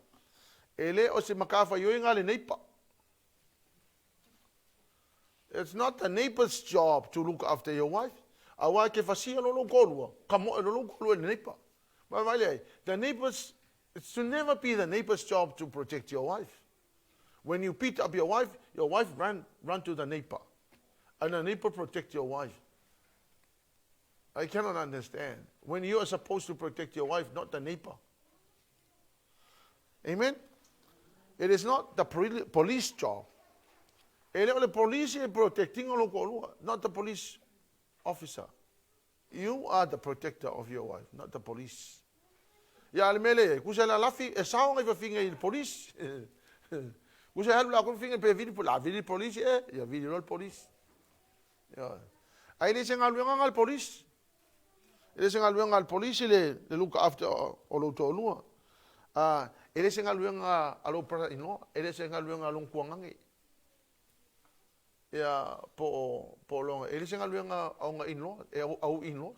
Ele o se makafa yoinga le neipa. It's not the neighbor's job to look after your wife. Awa ke fasia lo kolua. Kamo lo kolua le neipa. The neighbors, it should never be the neighbor's job to protect your wife. When you beat up your wife run to the neighbor. And the neighbor protect your wife. I cannot understand. When you are supposed to protect your wife, not the neighbor. Amen? It is not the police job. The police is protecting not the police officer. You are the protector of your wife, not the police. Ya almele, kusa la lafi, e sao ngai finga il police. Kusa halu la kun finga pe vidi police ya vidi no police. Ya. Ai le senga luenga al police. Ele senga luenga al police le look after o lo to lua. Ele senga luenga alo para ino, ele senga luenga long kuangangi. Ya po long, ele senga luenga au ino, au ino.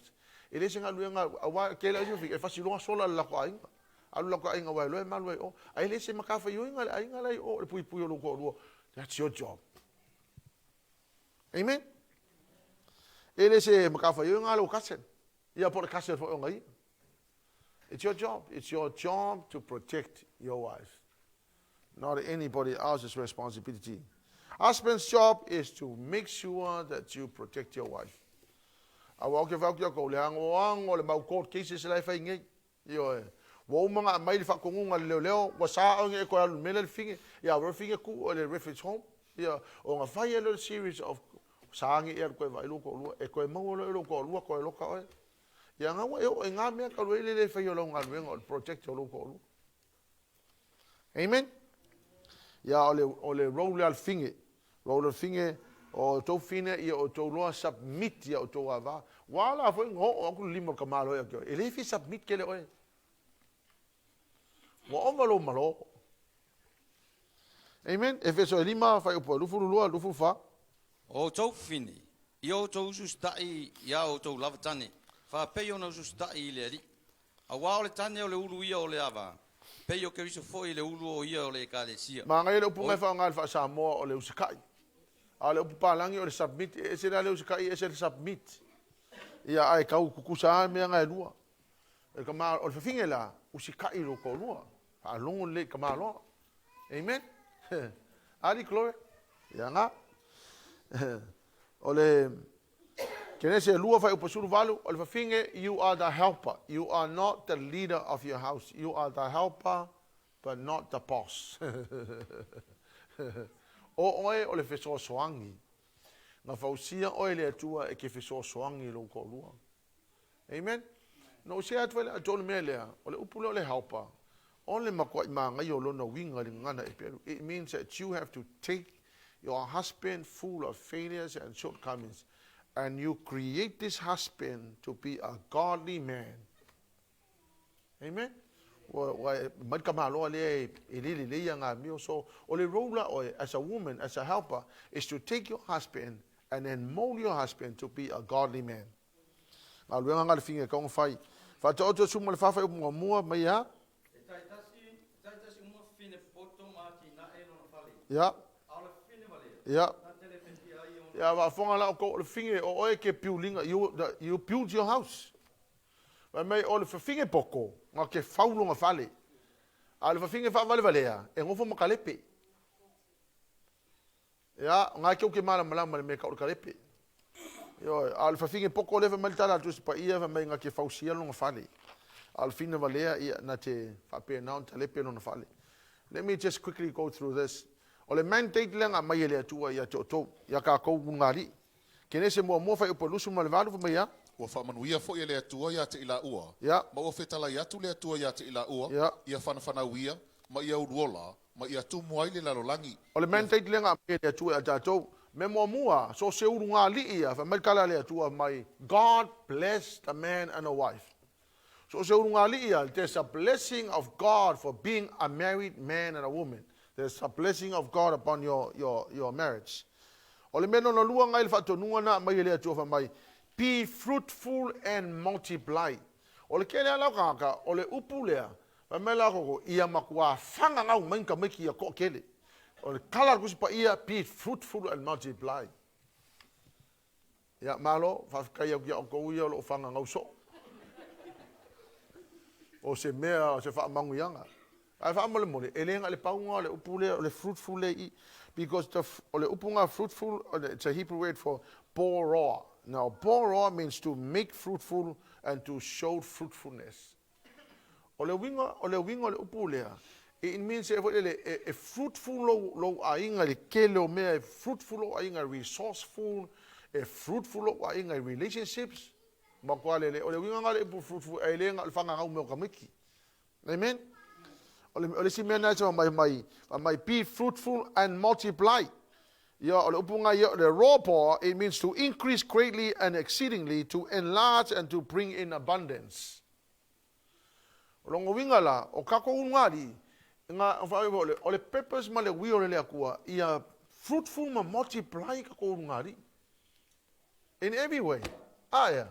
Ele senga luenga awa ke la ju e fasilo sola la ko ainga. Alu la ko ainga wa lo e malu e o. Ai le se makafa yo inga ainga lai o pui pui lo ko lo. That's your job. Amen. Ele se makafa yo inga lo kasen. Ya por kasen fo ngai. It's your job. It's your job to protect your wife. Not anybody else's responsibility. Husband's job is to make sure that you protect your wife. Awa ke vau kia ko le ango le mau court cases lai fai ngai. Yo e. Wo manga mai le fakongunga leo wa sa nge ko al mele finge. Ya ro finge ku o le refuge home. Ya o nga fai a series of sa nge er ko vai lo ko lu e ko mo lo ko lu ko lo ka. Ya nga wa e nga me ka lo le fai lo nga lo protect lo ko lu. Amen. Ya ole roll al finge. Roll al finge o to fine ia o to loa submit ia o to ava wala foi ngo o ku limo ka malo ia ko ele fi submit kele oi wo malo malo. Amen. Efeso 5 fai po lufu lua lufu fa O to fine io to sustai ia o to lavatani fa peio no sustai le ri a wa le tane o le ulu ia o le ava peio ke riso foi le ulu o ia o le kalesia ma ngai le punga fa ngal fa sa mo o le usikai. Ale o palangi o le submit e se le usikai e se le submit. Ia ai kau kukusa me nga lua. E kama o le finge la usikai lo ko lua. A longo le kama lo. Amen. Ali glory. Ia nga. O le KENESE lua fai upasuru valu o le finge you are the helper. You are not the leader of your house. You are the helper but not the boss. O oe o le feso soangi. Nga fausia oe le atua e ke feso soangi lo ko lua. Amen. No se atwele a tolu melea o le upulo le helper. O le makwa ima ngai o lona winga le ngana e peru. It means that you have to take your husband full of failures and shortcomings and you create this husband to be a godly man. Amen. So, as a woman, as a helper, is to take your husband and then mold your husband to be a godly man. Yeah. Yeah. You build your house. Mai o le fafinge poko nga ke faulo nga fale a le fafinge fa vale valea e ngofo makalepe ya nga ke o ke mala me ka o kalepe yo a le fafinge poko le fa maltala tu pa ia fa mai nga ke fausia lo nga fale al fine valea ia na te fa pe na on talepe no fale. Let me just quickly go through this. O le mandate lenga mai le atua ia to ya ka ko ngari KENESE mo fa o polusu ma le valu fa mai ya Ua whamanuia fo ia le atua ia te ila ua. Yeah. Ma ua whetala i atu le atua ia te ila ua. Yeah. Ia whanawhanawia, ma ia uruola, ma ia tumu ai le lalolangi. O le men teit lenga me le atua a tātou. Me mua, so se uru ngā li ia, fa kala le atua mai, God bless the man and a wife. So se uru ngā li ia, there's a blessing of God for being a married man and a woman. There's a blessing of God upon your marriage. O le meno na lua ngai le whatonunga na mai le atua fa mai, be fruitful and multiply. O le kele ala kaka, o le upu lea, fa mela koko, ia makua whanga ngau mainka meki ia ko kele. O le kala kusipa ia, be fruitful and multiply. Ia malo, whafkai au kia o kou ia o lo whanga ngau so. O se mea, o se whaamangu ianga. Ai whaamale mole, e lenga le paunga, le upu lea, o le fruitful lea i, because o le upunga fruitful, it's a Hebrew word for bora. Now, bora means to make fruitful and to show fruitfulness. O le winga le upu lea, it means a fruitful lo ainga le kele o mea, a fruitful lo ainga resourceful, a fruitful lo ainga relationships. Makwale o le winga le upu fruitful, e le nga whanga ngau meo kamiki. Amen? O le si mea nai mai be fruitful and multiply. Yeah, the raw power, it means to increase greatly and exceedingly, to enlarge and to bring in abundance. Longo wingala, o kako unwari, o le purpose ma le wio le akua, ia fruitful ma multiply kako unwari. In every way. Aya.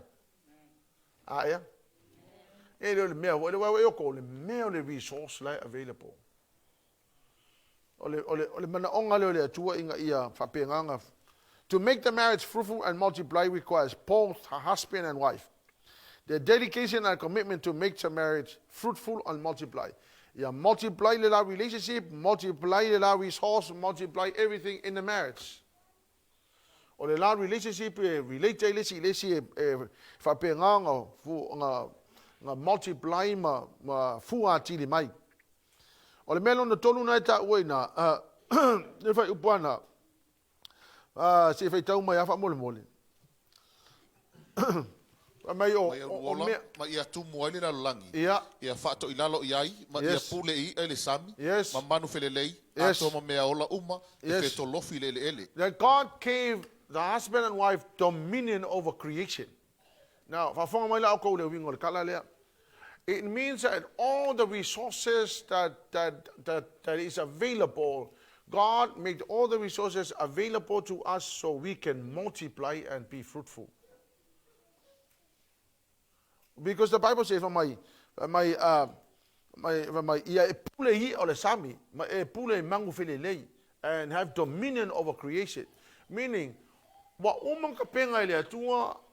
Aya. E le mea, o le wawe oko, le mea le resource lai available. Ole mana onga le atua inga ia whapenganga. To make the marriage fruitful and multiply requires both a husband and wife. The dedication and commitment to make the marriage fruitful and multiply. Yeah, multiply the relationship, multiply the resource, multiply everything in the marriage. O le la relationship relate lesi whapenganga nga multiply ma fuatili mai. O le melo na tolu na ta uina ne fai upana se fai tau mai afa mole mai o me ma ia tu mo ile la langi ia fato ilalo iai ma ia pule i ele sami yes ma manu felelei yes ato ma mea ola uma yes. e feto lofi ele that God gave the husband and wife dominion over creation. Now fa fonga mai la ko le wingo kala lea. It means that all the resources that is available, God made all the resources available to us so we can multiply and be fruitful. Because the Bible says, and have dominion over creation. Meaning,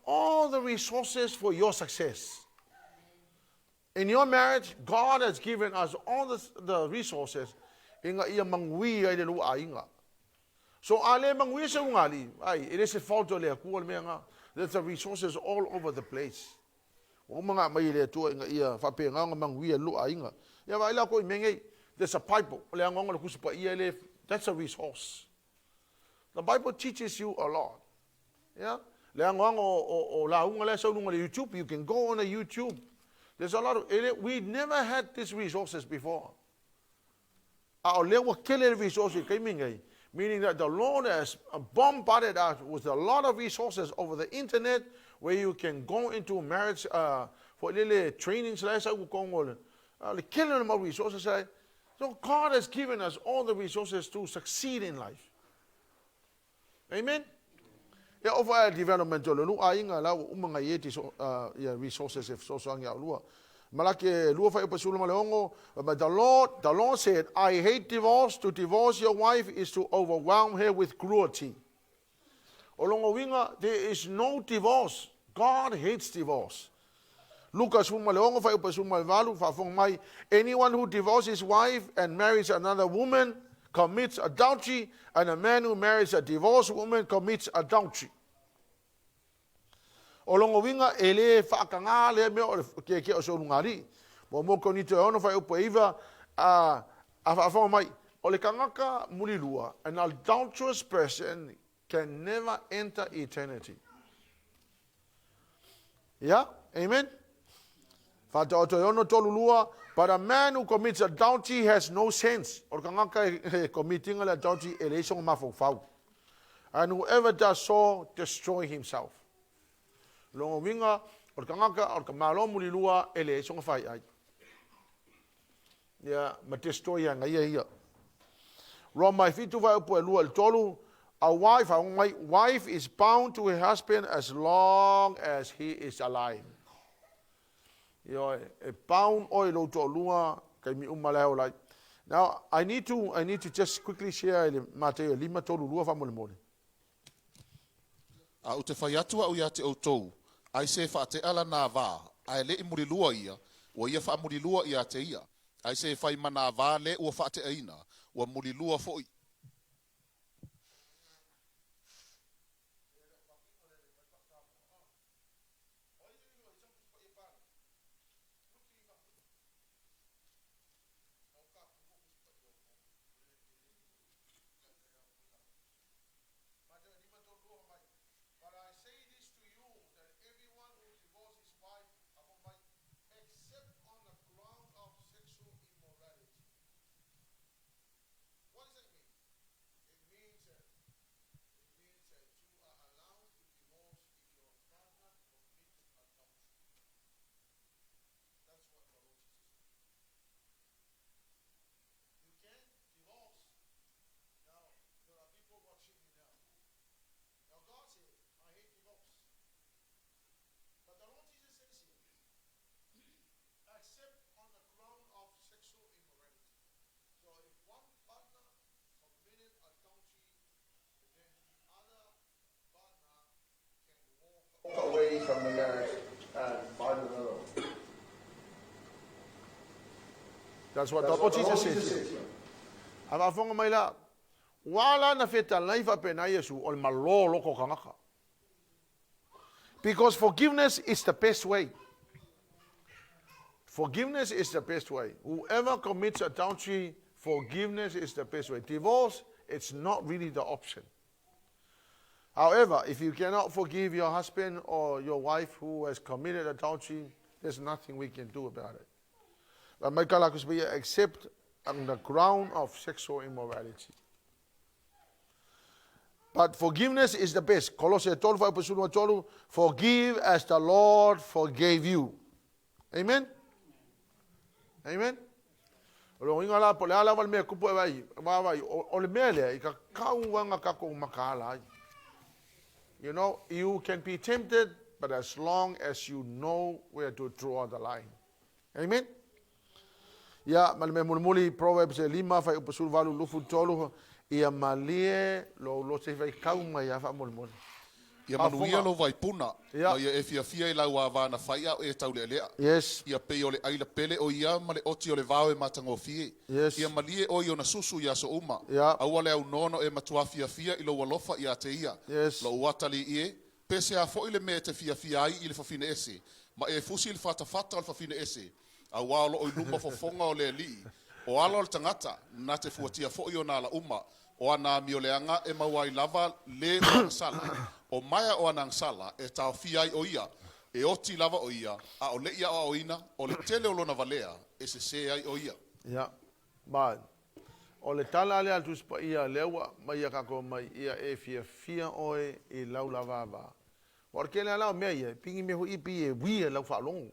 all the resources for your success. In your marriage, God has given us all the resources. So it is a fault. There's the resources all over the place. There's a Bible. That's a resource. The Bible teaches you a lot. Yeah? YouTube, you can go on a YouTube. There's a lot of, we never had these resources before. Meaning that the Lord has bombarded us with a lot of resources over the internet where you can go into marriage for little trainings. So God has given us all the resources to succeed in life. Amen? Yeah, over development resources if so Malaki but the Lord said, I hate divorce. To divorce your wife is to overwhelm her with cruelty. There is no divorce. God hates divorce. LUKA anyone who divorces his wife and marries another woman commits adultery, and a man who marries a divorced woman commits adultery. Olongo ele whaakanga le mea ke o sonungari. Mo moko ni te ono whai upo iwa a whawha mai. O le kangaka mulilua, an adulterous person can never enter eternity. Yeah? Amen? Whātaoto e ono tolu lua, but a man who commits adultery has no sense. O ka ngaka committing adultery e leisong mafau. And whoever does so, destroy himself. Longo winga, o ka ngaka, o ka malo muli lua, e leisong whai ai. Yeah, ma destroy ya ngai ia. Roma fitu vai upo e lua le tolu, a wife is bound to her husband as long as he is alive. Yo, e bound oi lo to lua kai mi umale lai. Now I need to just quickly share le Mateo 5 tolu lua fa mole mole. A ute whai atua o ia te o tou, ai se wha te ala nā wā, ai le i muri lua ia, o ia wha muri lua ia te ia, ai se whai mana wā le ua wha te aina, o muri lua foi. Away from the marriage and find another. That's what the Lord Jesus says. Ama fonga mai la, wala na feta laifa pena Yesu ol malolo ko kangaka. Because forgiveness is the best way. Forgiveness is the best way. Whoever commits adultery, forgiveness is the best way. Divorce, it's not really the option. However, if you cannot forgive your husband or your wife who has committed adultery, there's nothing we can do about it. But my kalakus be except on the ground of sexual immorality. But forgiveness is the best. KOLOSSE 12:12, forgive as the Lord forgave you. Amen? Amen? Ro inga la pole ala wal me kupu vai, vai o le mele i ka kauanga ka ko makala. You know, you can be tempted, but as long as you know where to draw the line. Amen? Ya, malme mulmuli Proverbs 5 fai upasul valu lufu tolu ia malie lo se vai kauma ya fa mulmuli. Ia manuia lo vai puna, ma ia e fia I lau a vana whaia o e tau lea. Yes. Ia pei o le aila pele o ia ma le oti o le vau e matango fie. Yes. Ia malie o i o na susu ia so uma. Yeah. Aua le au nono e matua fia I lo walofa ia te ia. Yes. Lo uatali ie, pese a fo I le me te fia ai I le fafine ese. Ma e fusi I le fata o le fafine ese. A walo o I luma fofonga o le li. O ala o le tangata, na te fuatia fo I o na la uma. O ana mi o leanga e mawai lava le o sala. O maya o anang sala e tau fiai o ia. E oti lava o ia. A o le ia o ina. O le tele o lona valea. E se ai o ia. Yeah. But o le tala ale al tuspa ia lewa mai ka ko mai ia e fia oe I lau lavava. Porque le ala me ia pingi me ho I pi e wi lau fa long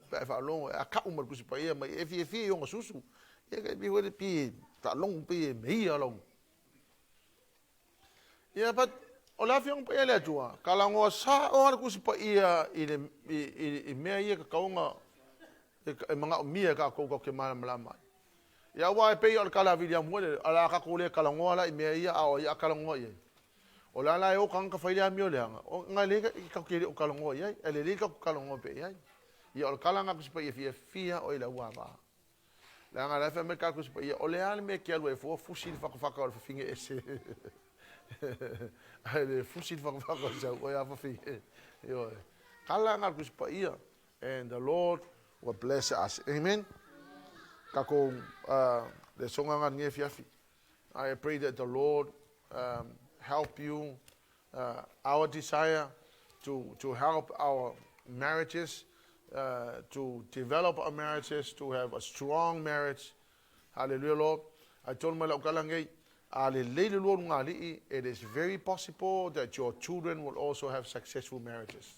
a ka umar tuspa ia mai e fia o susu. Ia ka bi ho le pi ta long pi me ia long. Yeah, but o la fiong pa ele tua. Kalango sa o ana kusi pa ia I mea ia ka kaunga e mga mia ka ko ke mana malama. Ya wa pe o kala vidia mo ala ka ko le kalango ala I mea ia o ia kalango ia. O la la o kan ka faila mi o le anga. O ngale ka ke o kalango ia, ele le ka kalango pe ia. Ia o kalanga kusi pa ia fia o ila wa ba. La nga la fa me ka kusi pa ia o le ala me ke alwe fo fusi fa o finge ese. Ai fusit van so o ya fafi. Yo. Kala ngal kus pa ia and the Lord will bless us. Amen. Kako the songa ngal nge fiafi. I pray that the Lord help you our desire to help our marriages to develop our marriages, to have a strong marriage. Hallelujah, Lord. I told my Lord, it is very possible that your children will also have successful marriages.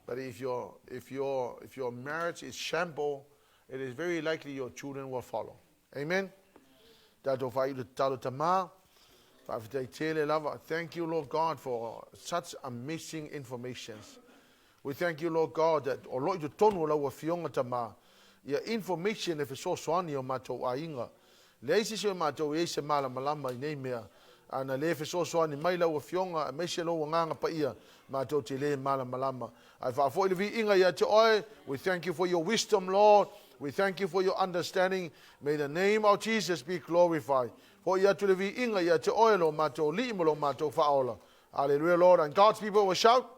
But if your marriage is shamble, it is very likely your children will follow. Amen. Thank you, Lord God, for such amazing information. We thank you, Lord God, that your information if it's so swani o mato ainga. Leisi se mato ese mala malama nei mea. Ana le so swani mai la o fionga me se lo nganga pa ia mato te le mala malama. I for vi inga ya te oi. We thank you for your wisdom, Lord. We thank you for your understanding. May the name of Jesus be glorified. For ya to le vi inga ya te oi lo mato li mo lo mato faola. Hallelujah, Lord. And God's people will shout.